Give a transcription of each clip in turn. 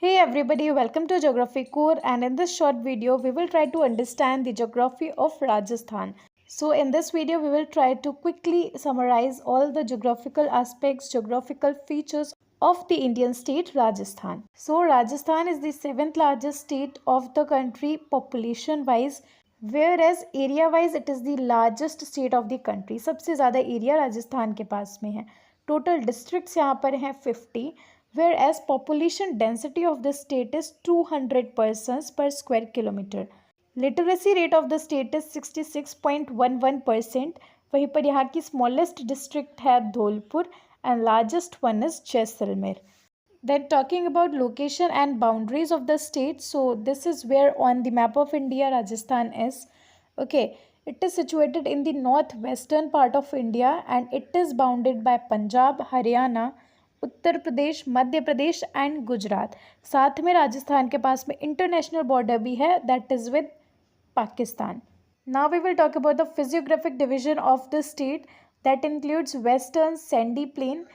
Hey everybody, welcome to Geography Core, and in this short video we will try to understand the geography of Rajasthan. So in this video we will try to quickly summarize all the geographical aspects, geographical features of the Indian state Rajasthan. So Rajasthan is the seventh largest state of the country population wise, whereas area wise it is the largest state of the country. सबसे ज़्यादा area Rajasthan के पास में है. Total districts यहाँ पर हैं 50, whereas population density of the state is 200 persons per square kilometer. Literacy rate of the state is 66.11%. वहीं पर यहाँ की smallest district है Dholpur and largest one is Jaisalmer. Then talking about location and boundaries of the state, so this is where on the map of India Rajasthan is. Okay, it is situated in the northwestern part of India and it is bounded by Punjab, Haryana, Uttar Pradesh, Madhya Pradesh and Gujarat. साथ में राजस्थान के पास में international border भी है, that is with Pakistan. Now we will talk about the physiographic division of the state that includes western sandy plain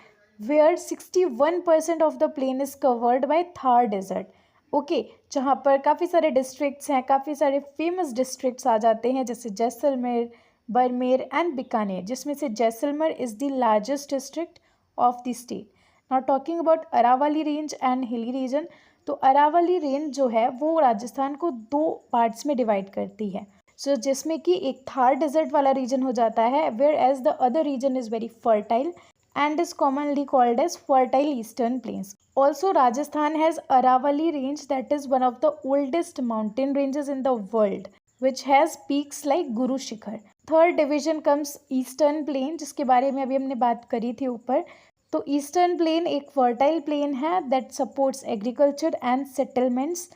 where 61% of the plain is covered by Thar desert. Okay, जहाँ पर काफ़ी सारे डिस्ट्रिक्ट्स हैं, काफ़ी सारे famous districts आ जाते हैं जैसे जैसलमेर, बरमेर एंड बीकानेर, जिसमें से Jaisalmer is the largest district of the state. Now talking about Aravalli range and hilly region, तो अरावली रेंज जो है वो राजस्थान को दो पार्ट्स में डिवाइड करती है. सो जिसमें कि एक थार डेजर्ट वाला रीजन हो जाता है, whereas the other region is very fertile and is commonly called as fertile eastern plains. Also, Rajasthan has Aravalli range that is one of the oldest mountain ranges in the world, which has peaks like Guru Shikhar. Third division comes eastern plain, जिसके बारे में अभी हमने बात करी थी ऊपर. तो ईस्टर्न प्लेन एक फर्टाइल प्लेन है that supports agriculture and settlements,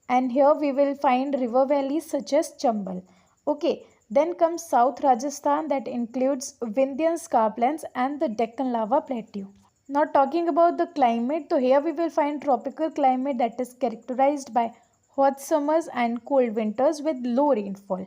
and here we will find river valleys such as Chambal. Okay, then comes South Rajasthan that includes Vindhyan Scarplands and the Deccan Lava Plateau. Now talking about the climate, so here we will find tropical climate that is characterized by hot summers and cold winters with low rainfall.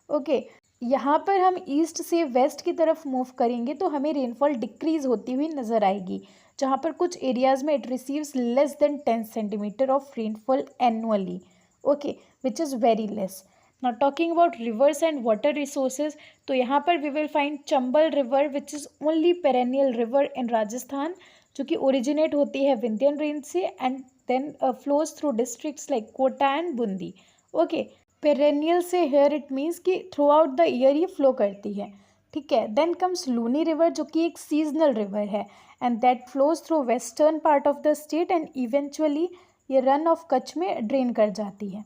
Okay, यहाँ पर हम east से waste की तरफ move करेंगे तो हमें rainfall decrease होती हुई नज़र आएगी, जहाँ पर कुछ एरियाज़ में it receives less than 10 centimetre of rainfall annually. Okay, which is very less. Now talking about rivers and water resources, तो यहाँ पर we will find Chambal river which is only perennial river in Rajasthan, जो कि originate होती है Vindhyan range से and then flows through districts like Kota and Bundi. Okay, perennial से here it means कि थ्रू आउट द ईयर ये फ्लो करती है. ठीक है, देन कम्स लूनी रिवर जो कि एक सीजनल रिवर है and that flows through western part of the state and eventually ये रन ऑफ कच्छ में ड्रेन कर जाती है.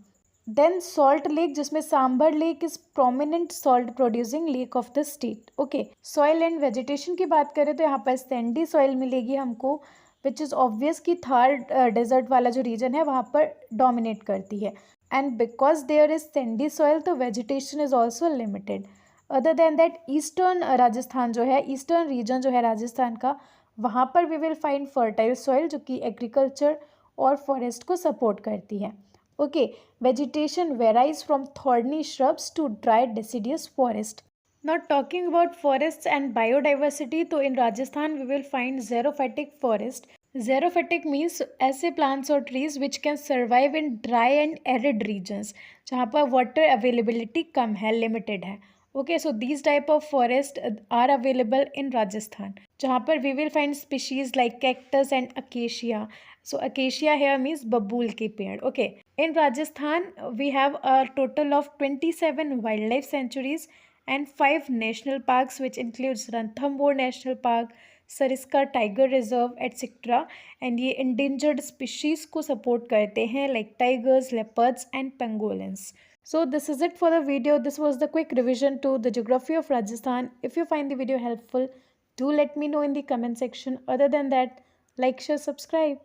देन सॉल्ट लेक, जिसमें Sambhar lake is prominent salt producing lake of the state. Okay, soil and vegetation की बात करें तो यहाँ पर सैंडी सॉइल मिलेगी हमको, विच इज़ ऑब्वियस कि थार डेजर्ट वाला जो रीजन है वहाँ पर डोमिनेट करती है. And because there is sandy soil तो vegetation is also limited. Other than that eastern Rajasthan जो है, ईस्टर्न रीजन जो है राजस्थान का, वहाँ पर we will find fertile soil जो कि एग्रीकल्चर और फॉरेस्ट को सपोर्ट करती है. Okay, vegetation varies from thorny shrubs to dry deciduous forest. Now talking about forests and biodiversity, तो in Rajasthan we will find xerophatic forest. Xerophatic means ऐसे plants और trees which can survive in dry and arid regions, जहाँ पर water availability कम है, limited है. Okay, so these type of forest are available in Rajasthan, जहाँ पर we will find species like cactus and acacia. So acacia here means बबूल के पेड़. Okay, in Rajasthan we have a total of 27 wildlife sanctuaries and 5 national parks, which includes Ranthambore National Park, Sariska tiger reserve etcetera. And ये endangered species को support करते हैं like tigers, leopards and pangolins. So this is it for the video. This was the quick revision to the geography of Rajasthan. If you find the video helpful, do let me know in the comment section. Other than that, like, share, subscribe.